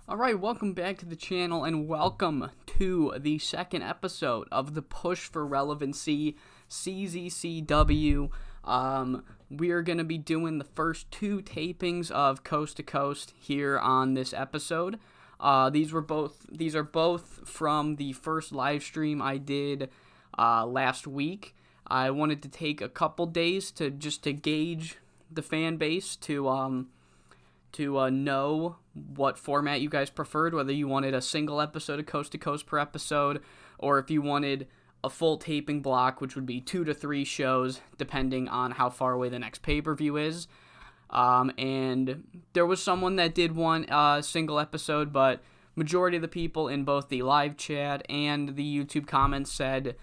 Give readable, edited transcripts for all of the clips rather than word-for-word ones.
Alright, welcome back to the channel and welcome to the second episode of the Push for Relevancy CZCW. We are going to be doing the first two tapings of Coast to Coast here on this episode. These are both from the first live stream I did last week. I wanted to take a couple days to gauge the fan base to know what format you guys preferred, whether you wanted a single episode of Coast to Coast per episode, or if you wanted a full taping block, which would be 2 to 3 shows, depending on how far away the next pay-per-view is. And there was someone that did one single episode, but majority of the people in both the live chat and the YouTube comments said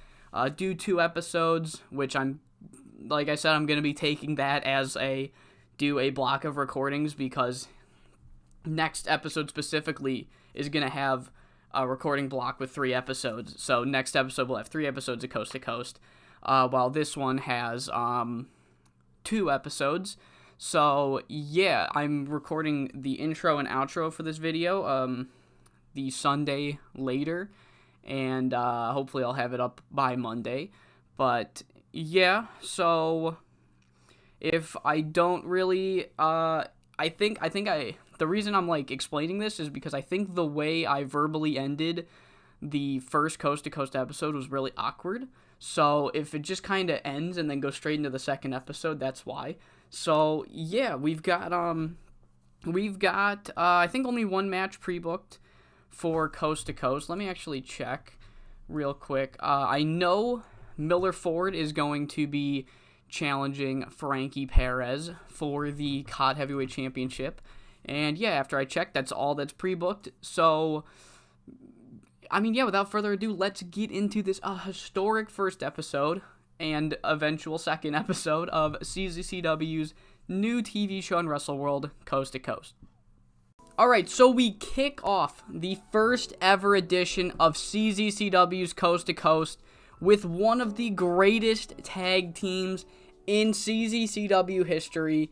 do 2 episodes, which like I said, I'm going to be taking that as a block of recordings, because next episode specifically is going to have a recording block with 3 episodes. So next episode will have 3 episodes of Coast to Coast, while this one has 2 episodes. So yeah, I'm recording the intro and outro for this video the Sunday later, and hopefully I'll have it up by Monday. But yeah, so if I don't really, the reason I'm explaining this is because I think the way I verbally ended the first Coast to Coast episode was really awkward. So if it just kind of ends and then goes straight into the second episode, that's why. So yeah, we've got I think only one match pre-booked for Coast to Coast. Let me actually check real quick. I know Fforde is going to be challenging Frankie Perez for the COTT Heavyweight Championship. And yeah, after I checked, that's all that's pre-booked. So, I mean, yeah, without further ado, let's get into this historic first episode and eventual second episode of CZCW's new TV show on WrestleWorld, Coast to Coast. Alright, so we kick off the first ever edition of CZCW's Coast to Coast with one of the greatest tag teams in CZCW history,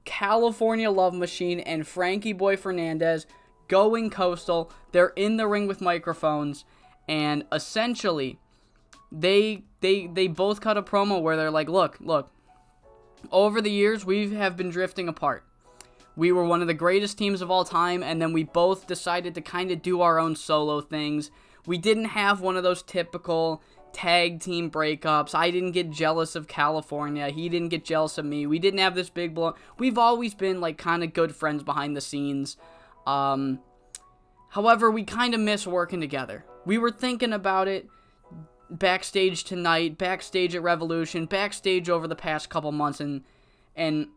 California Love Machine and Frankie Boy Fernandez going coastal. They're in the ring with microphones, and essentially, they both cut a promo where they're like, look, over the years, we have been drifting apart. We were one of the greatest teams of all time, and then we both decided to kind of do our own solo things. We didn't have one of those typical tag team breakups. I didn't get jealous of California. He didn't get jealous of me. We didn't have this big blow. We've always been kind of good friends behind the scenes. However, we kind of miss working together. We were thinking about it backstage tonight, backstage at Revolution, backstage over the past couple months, and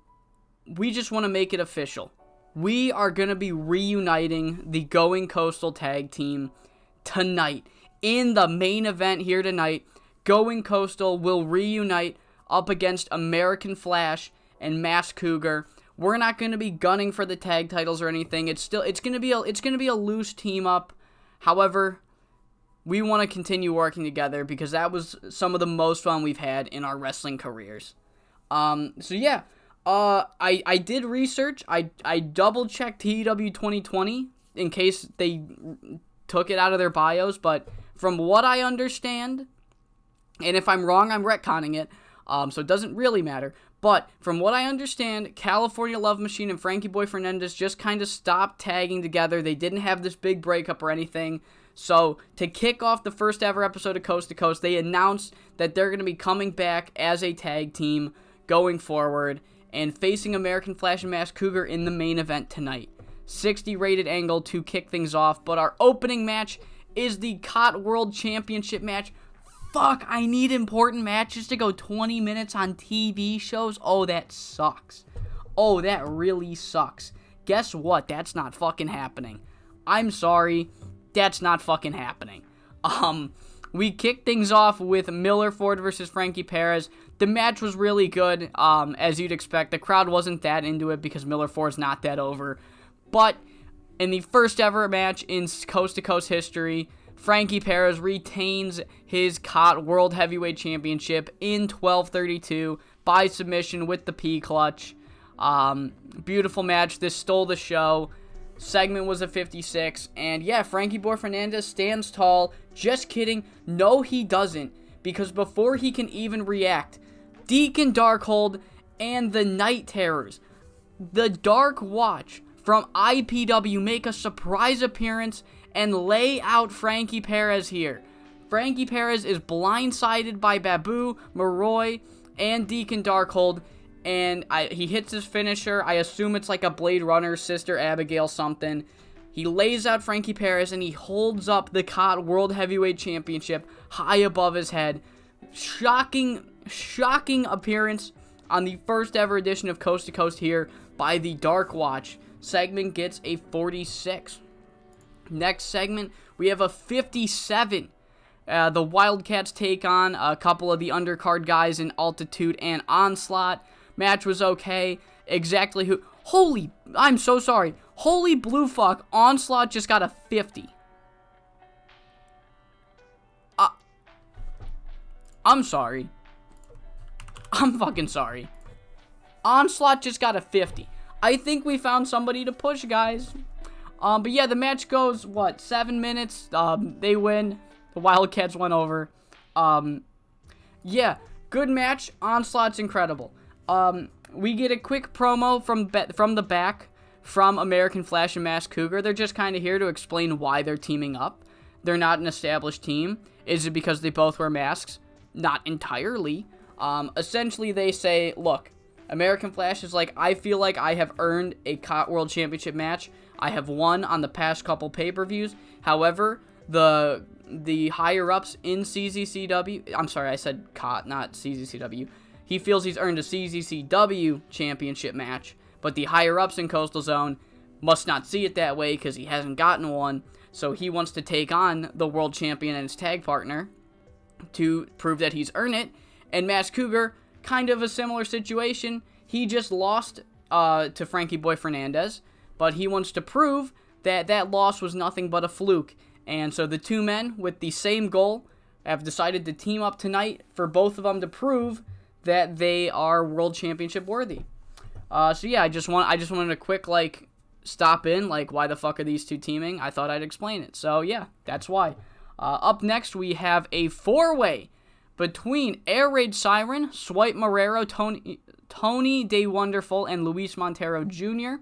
we just want to make it official. We are going to be reuniting the Going Coastal tag team tonight. In the main event here tonight, Going Coastal will reunite up against American Flash and Masked Cougar. We're not going to be gunning for the tag titles or anything. It's going to be a loose team up. However, we want to continue working together because that was some of the most fun we've had in our wrestling careers. So yeah, I did research. I double checked TEW 2020 in case they took it out of their bios, but from what I understand, and if I'm wrong, I'm retconning it, so it doesn't really matter, but from what I understand, California Love Machine and Frankie Boy Fernandez just kind of stopped tagging together. They didn't have this big breakup or anything, so to kick off the first ever episode of Coast to Coast, they announced that they're going to be coming back as a tag team going forward and facing American Flash and Masked Cougar in the main event tonight. 60 rated angle to kick things off, but our opening match is the COTT World Championship match. Fuck, I need important matches to go 20 minutes on TV shows. Oh, that sucks. Oh, that really sucks. Guess what? That's not fucking happening. I'm sorry. That's not fucking happening. We kicked things off with Fforde versus Frankie Perez. The match was really good, as you'd expect. The crowd wasn't that into it because Fforde's not that over. But in the first ever match in Coast to Coast history, Frankie Perez retains his COTT World Heavyweight Championship in 12:32 by submission with the P-clutch. Beautiful match. This stole the show. Segment was a 56. And yeah, Frankie Boy Fernandez stands tall. Just kidding. No, he doesn't. Because before he can even react, Deacon Darkhold and the Night Terrors, the Dark Watch from IPW, make a surprise appearance and lay out Frankie Perez here. Frankie Perez is blindsided by Babu, Maroy, and Deacon Darkhold, and he hits his finisher. I assume it's like a Blade Runner, Sister Abigail something. He lays out Frankie Perez, and he holds up the COTT World Heavyweight Championship high above his head. Shocking appearance on the first ever edition of Coast to Coast here by the Dark Watch. Segment gets a 46. Next segment, we have a 57. The Wildcats take on a couple of the undercard guys in Altitude and Onslaught. Match was okay. Exactly who... I'm so sorry. Holy blue fuck. Onslaught just got a 50. I'm sorry. I'm fucking sorry. Onslaught just got a 50. I think we found somebody to push, guys. But yeah, the match goes, 7 minutes? They win. The Wildcats went over. Yeah, good match. Onslaught's incredible. We get a quick promo from the back from American Flash and Masked Cougar. They're just kind of here to explain why they're teaming up. They're not an established team. Is it because they both wear masks? Not entirely. Essentially, they say, look, American Flash is like, I feel like I have earned a COTT World Championship match. I have won on the past couple pay-per-views. However, the higher-ups in CZCW... I'm sorry, I said COTT, not CZCW. He feels he's earned a CZCW championship match, but the higher-ups in Coastal Zone must not see it that way because he hasn't gotten one, so he wants to take on the world champion and his tag partner to prove that he's earned it. And Masked Cougar, kind of a similar situation. He just lost to Frankie Boy Fernandez, but he wants to prove that that loss was nothing but a fluke. And so the two men with the same goal have decided to team up tonight for both of them to prove that they are world championship worthy. So yeah, I just wanted a quick stop in, why the fuck are these two teaming? I thought I'd explain it. So yeah, that's why. Up next we have a 4-way between Air Raid Siren, Swipe Marrero, Tony Day Wonderful, and Luis Montero Jr.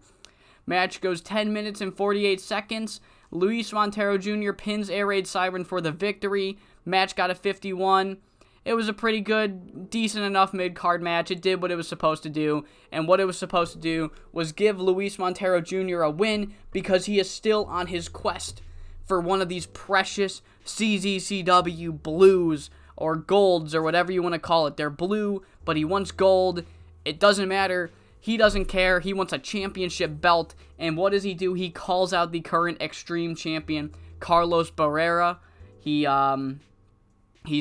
Match goes 10 minutes and 48 seconds. Luis Montero Jr. pins Air Raid Siren for the victory. Match got a 51. It was a pretty good, decent enough mid-card match. It did what it was supposed to do. And what it was supposed to do was give Luis Montero Jr. a win because he is still on his quest for one of these precious CZCW blues or golds or whatever you want to call it. They're blue, but he wants gold. It doesn't matter. He doesn't care. He wants a championship belt. And what does he do? He calls out the current Extreme Champion, Carlos Barrera. He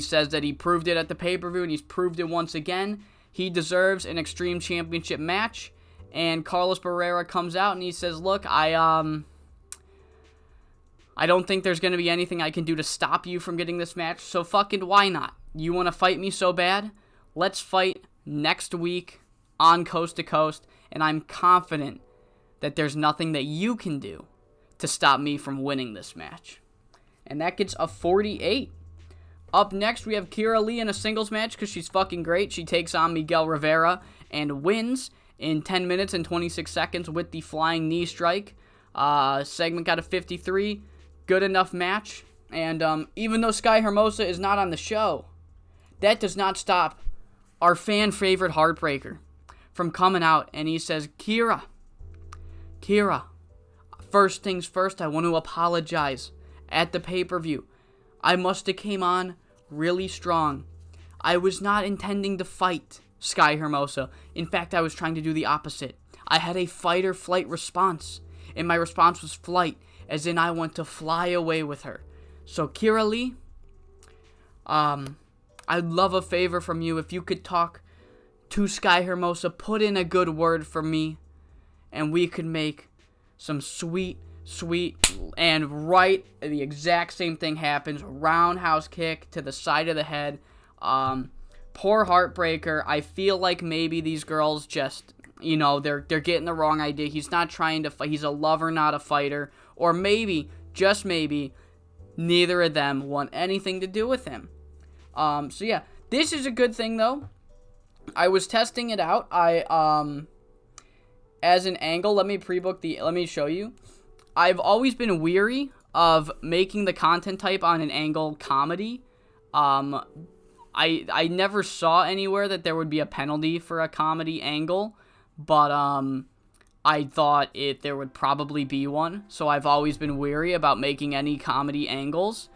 says that he proved it at the pay-per-view, and he's proved it once again. He deserves an Extreme Championship match. And Carlos Barrera comes out and he says, look, I don't think there's going to be anything I can do to stop you from getting this match, so fucking why not? You want to fight me so bad? Let's fight next week on Coast to Coast, and I'm confident that there's nothing that you can do to stop me from winning this match. And that gets a 48. Up next, we have Kira Lee in a singles match because she's fucking great. She takes on Miguel Rivera and wins in 10 minutes and 26 seconds with the flying knee strike. Segment got a 53. Good enough match. And even though Sky Hermosa is not on the show, that does not stop our fan favorite Heartbreaker from coming out. And he says, Kira, first things first, I want to apologize at the pay-per-view. I must have came on really strong. I was not intending to fight Sky Hermosa. In fact, I was trying to do the opposite. I had a fight or flight response, and my response was flight, as in I want to fly away with her. So Kira Lee, I'd love a favor from you. If you could talk to Sky Hermosa, put in a good word for me, and we could make some sweet, and right, the exact same thing happens. Roundhouse kick to the side of the head. Poor Heartbreaker. I feel like maybe these girls just, you know, they're getting the wrong idea. He's not trying to fight. He's a lover, not a fighter. Or maybe, just maybe, neither of them want anything to do with him. So yeah, this is a good thing though. I was testing it out. As an angle, let me show you. I've always been weary of making the content type on an angle comedy. I never saw anywhere that there would be a penalty for a comedy angle, but I thought there would probably be one, so I've always been weary about making any comedy angles.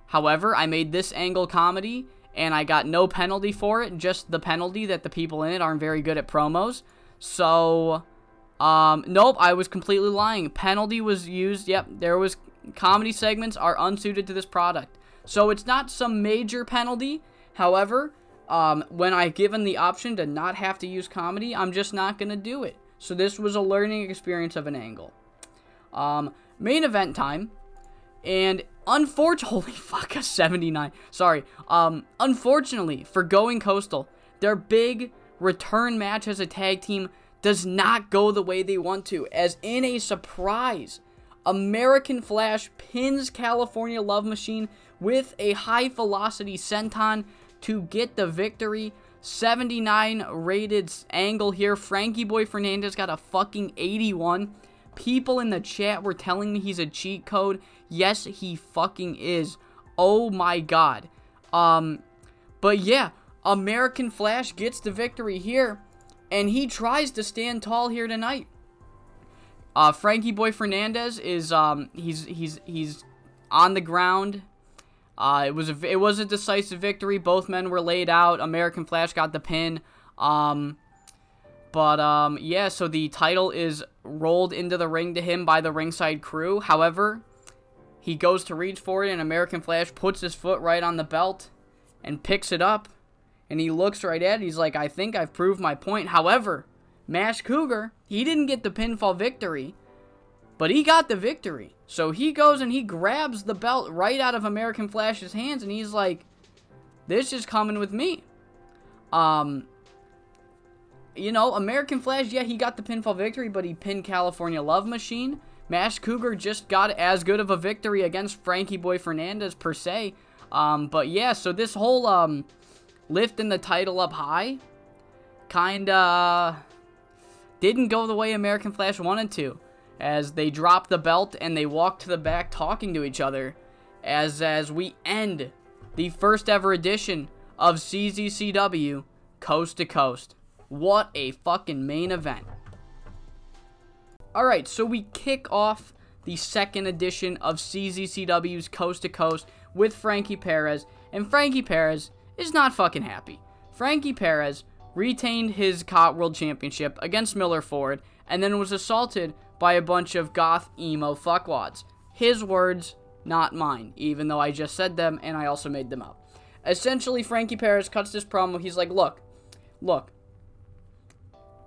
However, I made this angle comedy, and I got no penalty for it, just the penalty that the people in it aren't very good at promos. So, nope, I was completely lying. Penalty was used, yep, there was, comedy segments are unsuited to this product. So it's not some major penalty. However, when I've given the option to not have to use comedy, I'm just not going to do it. So this was a learning experience of an angle. Main event time. And unfortunately, holy fuck, a 79. Sorry. Unfortunately, for Going Coastal, their big return match as a tag team does not go the way they want to. As in a surprise, American Flash pins California Love Machine with a high-velocity senton to get the victory. 79 rated angle here. Frankie Boy Fernandez got a fucking 81. People in the chat were telling me he's a cheat code. Yes, he fucking is. Oh my god. But yeah, American Flash gets the victory here, and he tries to stand tall here tonight. Frankie Boy Fernandez is he's on the ground. It was a decisive victory. Both men were laid out. American Flash got the pin. Yeah, so the title is rolled into the ring to him by the ringside crew. However, he goes to reach for it, and American Flash puts his foot right on the belt and picks it up. And he looks right at it. He's like, I think I've proved my point. However, Mash Cougar, he didn't get the pinfall victory, but he got the victory. So he goes and he grabs the belt right out of American Flash's hands, and he's like, this is coming with me. You know, American Flash, yeah, he got the pinfall victory, but he pinned California Love Machine. Mash Cougar just got as good of a victory against Frankie Boy Fernandez, per se. But yeah, so this whole, lifting the title up high, kinda didn't go the way American Flash wanted to, as they dropped the belt and they walked to the back talking to each other, as we end the first ever edition of CZCW Coast to Coast. What a fucking main event. Alright, so we kick off the second edition of CZCW's Coast to Coast with Frankie Perez, and Frankie Perez is not fucking happy. Frankie Perez retained his COTT World Championship against Fforde, and then was assaulted by a bunch of goth emo fuckwads. His words, not mine, even though I just said them and I also made them up. Essentially, Frankie Perez cuts this promo. He's like, look,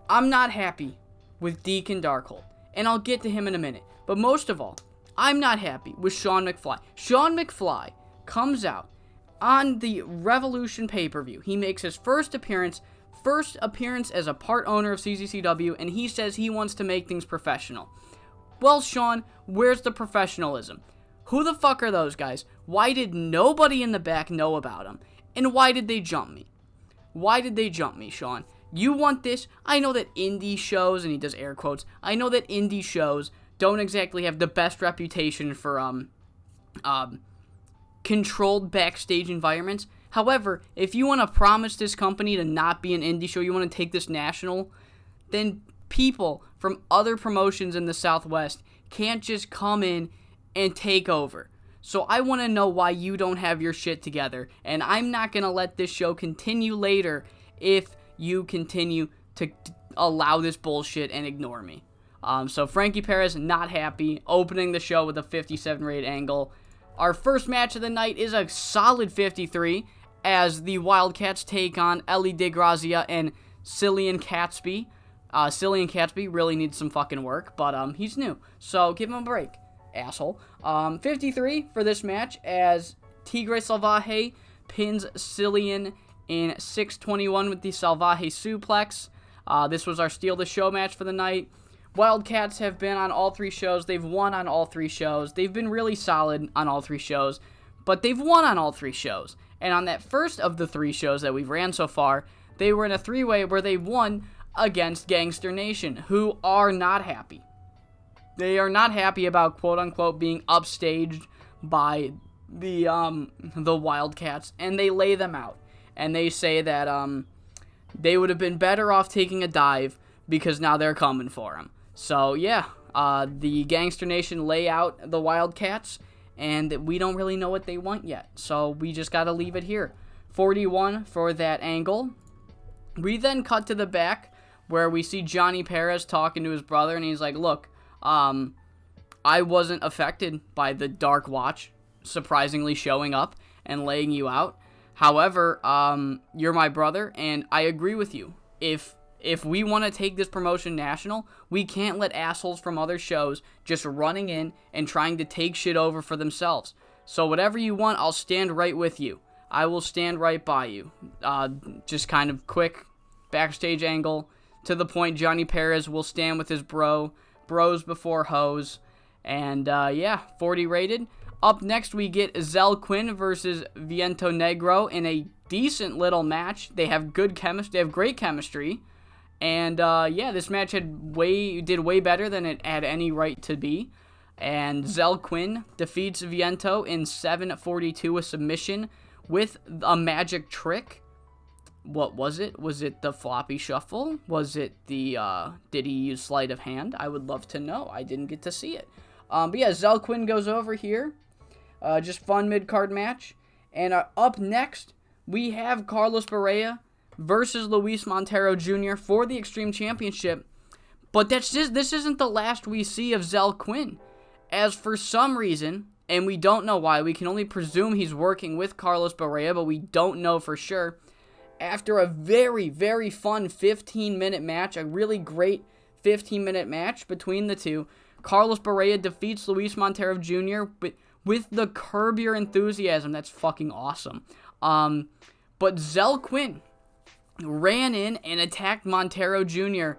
I'm not happy with Deacon Darkhold, and I'll get to him in a minute. But most of all, I'm not happy with Sean McFly. Sean McFly comes out on the Revolution pay-per-view. He makes his first appearance as a part owner of CZCW, and he says he wants to make things professional. Well, Sean, where's the professionalism? Who the fuck are those guys? Why did nobody in the back know about them? And why did they jump me? Why did they jump me, Sean? You want this? I know that indie shows, and he does air quotes, I know that indie shows don't exactly have the best reputation for, controlled backstage environments. However, if you want to promise this company to not be an indie show, you want to take this national, then people from other promotions in the Southwest can't just come in and take over. So I want to know why you don't have your shit together, and I'm not going to let this show continue later if you continue to allow this bullshit and ignore me. So Frankie Perez not happy, opening the show with a 57 rated angle. Our first match of the night is a solid 53, as the Wildcats take on Ellie DeGrazia and Cillian Catsby. Cillian Catsby really needs some fucking work, but he's new, so give him a break, asshole. 53 for this match, as Tigre Salvaje pins Cillian in 621 with the Salvaje suplex. This was our Steal the Show match for the night. Wildcats have been on all 3 shows. They've won on all 3 shows. They've been really solid on all 3 shows, but they've won on all 3 shows. And on that first of the 3 shows that we've ran so far, they were in a 3-way where they won against Gangster Nation, who are not happy. They are not happy about, quote-unquote, being upstaged by the Wildcats, and they lay them out. And they say that they would have been better off taking a dive because now they're coming for them. So, yeah, the Gangster Nation lay out the Wildcats, and we don't really know what they want yet. So we just got to leave it here. 41 for that angle. We then cut to the back where we see Johnny Perez talking to his brother, and he's like, look, I wasn't affected by the Dark Watch surprisingly showing up and laying you out. However, you're my brother, and I agree with you. If we want to take this promotion national, we can't let assholes from other shows just running in and trying to take shit over for themselves. So whatever you want, I'll stand right with you. I will stand right by you. Just kind of quick backstage angle. To the point, Johnny Perez will stand with his bros before hoes. And yeah, 40 rated. Up next, we get Zell Quinn versus Viento Negro in a decent little match. They have good chemistry. They have great chemistry. And yeah, this match did way better than it had any right to be. And Zell Quinn defeats Viento in 7:42 with submission with a magic trick. What was it? Was it the floppy shuffle? Was it the, did he use sleight of hand? I would love to know. I didn't get to see it. But yeah, Zell Quinn goes over here. Just fun mid-card match. And up next, we have Carlos Barea versus Luis Montero Jr. for the Extreme Championship. But this isn't the last we see of Zell Quinn. As for some reason, and we don't know why, we can only presume he's working with Carlos Barea, but we don't know for sure. After a very, very fun 15-minute match, a really great 15-minute match between the two, Carlos Barea defeats Luis Montero Jr. with the Curb Your Enthusiasm. That's fucking awesome. But Zell Quinn ran in and attacked Montero Jr.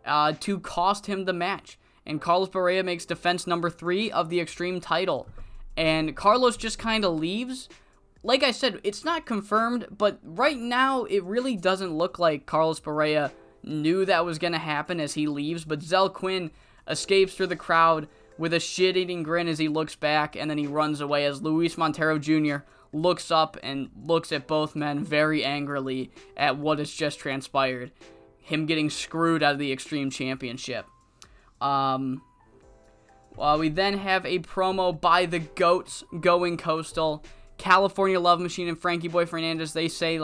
To cost him the match. And Carlos Barea makes defense number 3 of the Extreme title. And Carlos just kind of leaves. Like I said, it's not confirmed, but right now it really doesn't look like Carlos Barea knew that was going to happen as he leaves. But Zell Quinn escapes through the crowd with a shit-eating grin as he looks back, and then he runs away as Luis Montero Jr. looks up and looks at both men very angrily at what has just transpired. Him getting screwed out of the Extreme Championship. We then have a promo by the GOATs going coastal. California Love Machine and Frankie Boy Fernandez, they say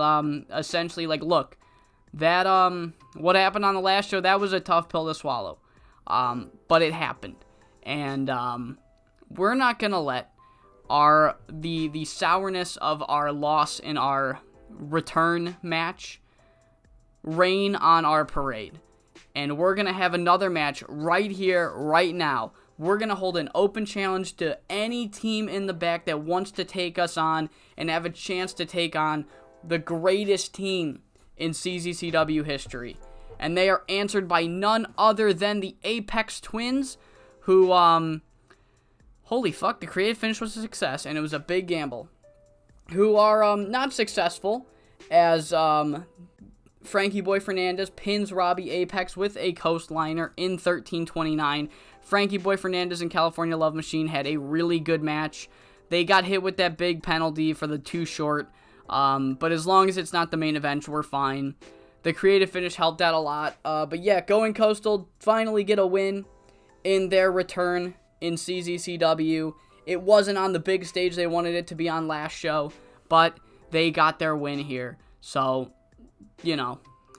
essentially like, look, that what happened on the last show, that was a tough pill to swallow. But it happened. And we're not going to let the sourness of our loss in our return match rain on our parade. And we're going to have another match right here, right now. We're going to hold an open challenge to any team in the back that wants to take us on and have a chance to take on the greatest team in CZCW history. And they are answered by none other than the Apex Twins, who, holy fuck, the creative finish was a success, and it was a big gamble. Who are not successful, as Frankie Boy Fernandez pins Robbie Apex with a coastliner in 13:29. Frankie Boy Fernandez and California Love Machine had a really good match. They got hit with that big penalty for the too short, but as long as it's not the main event, we're fine. The creative finish helped out a lot, but yeah, Going Coastal finally get a win in their return in CZCW. It wasn't on the big stage they wanted it to be on last show, but they got their win here. So,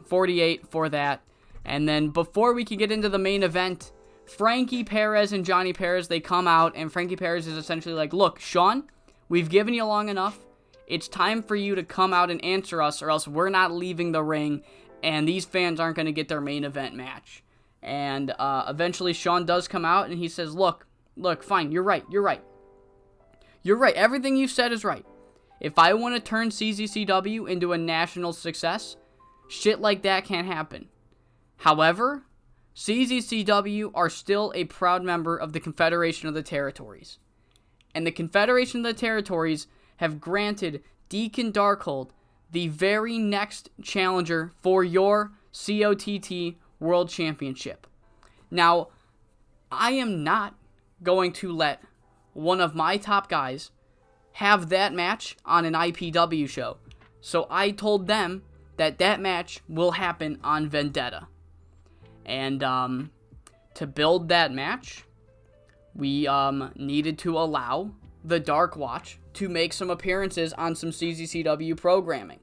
48 for that. And then before we can get into the main event, Frankie Perez and Johnny Perez, they come out, and Frankie Perez is essentially like, look, Sean, we've given you long enough. It's time for you to come out and answer us, or else we're not leaving the ring, and these fans aren't going to get their main event match. And eventually Sean does come out, and he says, look, fine, you're right. Everything you've said is right. If I want to turn CZCW into a national success, shit like that can't happen. However, CZCW are still a proud member of the Confederation of the Territories. And the Confederation of the Territories have granted Deacon Darkhold the very next challenger for your COTT World Championship. Now, I am not going to let one of my top guys have that match on an IPW show. So I told them that match will happen on Vendetta. And to build that match, we needed to allow the Dark Watch to make some appearances on some CZCW programming.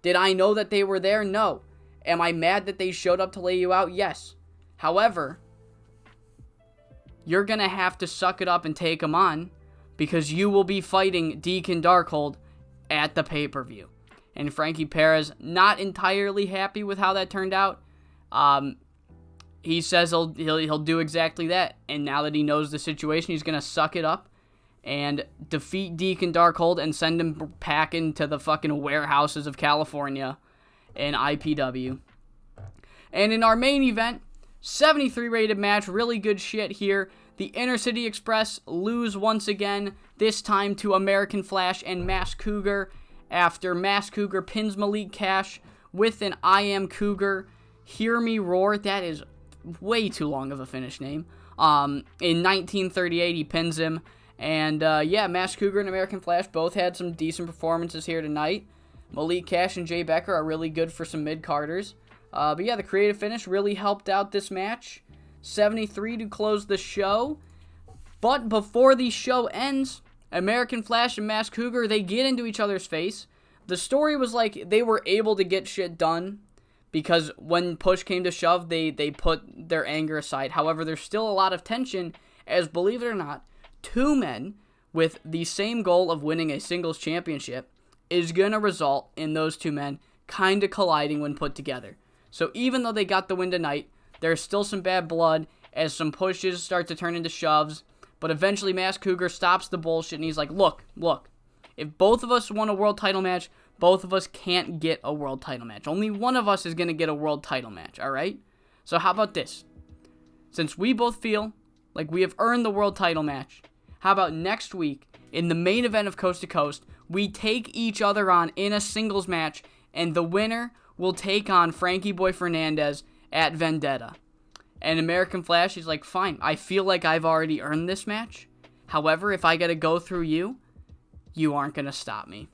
Did I know that they were there? No. Am I mad that they showed up to lay you out? Yes. However, you're going to have to suck it up and take them on, because you will be fighting Deacon Darkhold at the pay-per-view. And Frankie Perez, not entirely happy with how that turned out. He says he'll do exactly that. And now that he knows the situation, he's going to suck it up and defeat Deacon Darkhold and send him packing to the fucking warehouses of California in IPW. And in our main event, 73 rated match, really good shit here. The Inner City Express lose once again, this time to American Flash and Masked Cougar, after Masked Cougar pins Malik Cash with an I Am Cougar. Hear Me Roar, that is way too long of a finish name. In 1938, he pins him. And Masked Cougar and American Flash both had some decent performances here tonight. Malik Cash and Jay Becker are really good for some mid-carders. The creative finish really helped out this match. 73 to close the show. But before the show ends, American Flash and Masked Cougar, they get into each other's face. The story was like they were able to get shit done because when push came to shove, they put their anger aside. However, there's still a lot of tension, as believe it or not, two men with the same goal of winning a singles championship is going to result in those two men kind of colliding when put together. So even though they got the win tonight, there's still some bad blood as some pushes start to turn into shoves. But eventually Masked Cougar stops the bullshit and he's like, look, if both of us want a world title match, both of us can't get a world title match. Only one of us is going to get a world title match, alright? So how about this? Since we both feel like we have earned the world title match, how about next week, in the main event of Coast to Coast, we take each other on in a singles match, and the winner will take on Frankie Boy Fernandez at Vendetta. And American Flash is like, fine, I feel like I've already earned this match. However, if I gotta go through you, you aren't gonna stop me.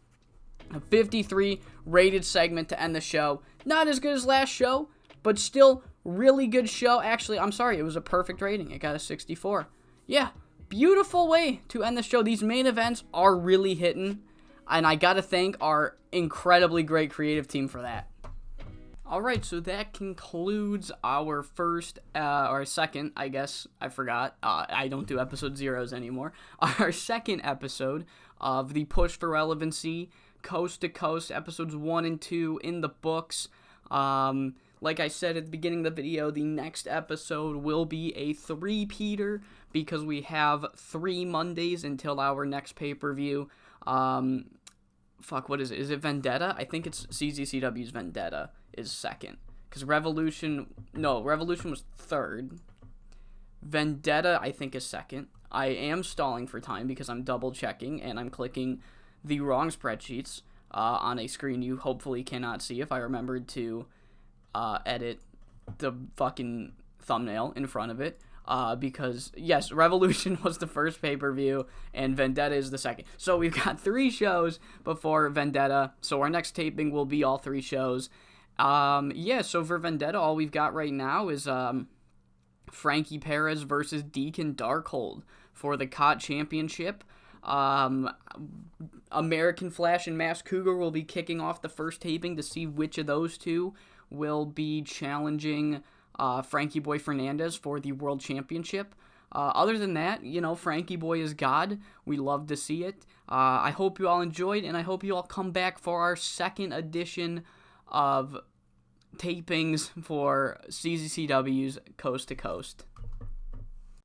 A 53 rated segment to end the show. Not as good as last show, but still really good show. Actually, I'm sorry, it was a perfect rating. It got a 64. Yeah, beautiful way to end the show. These main events are really hitting, and I gotta thank our incredibly great creative team for that. Alright, so that concludes our second, I guess, I forgot, I don't do episode zeros anymore, our second episode of the Push for Relevancy, Coast to Coast, episodes 1 and 2 in the books. Like I said at the beginning of the video, the next episode will be a three-peater, because we have 3 Mondays until our next pay-per-view. What is it? Is it Vendetta? I think it's CZCW's Vendetta is second. Because Revolution was third. Vendetta, I think, is second. I am stalling for time because I'm double checking and I'm clicking the wrong spreadsheets on a screen you hopefully cannot see if I remembered to edit the fucking thumbnail in front of it. Because, yes, Revolution was the first pay-per-view, and Vendetta is the second. So we've got 3 shows before Vendetta, so our next taping will be all 3 shows. So for Vendetta, all we've got right now is, Frankie Perez versus Deacon Darkhold for the COTT Championship. American Flash and Masked Cougar will be kicking off the first taping to see which of those two will be challenging Frankie Boy Fernandez for the World Championship. Other than that, Frankie Boy is God. We love to see it. I hope you all enjoyed, and I hope you all come back for our second edition of tapings for CZCW's Coast to Coast.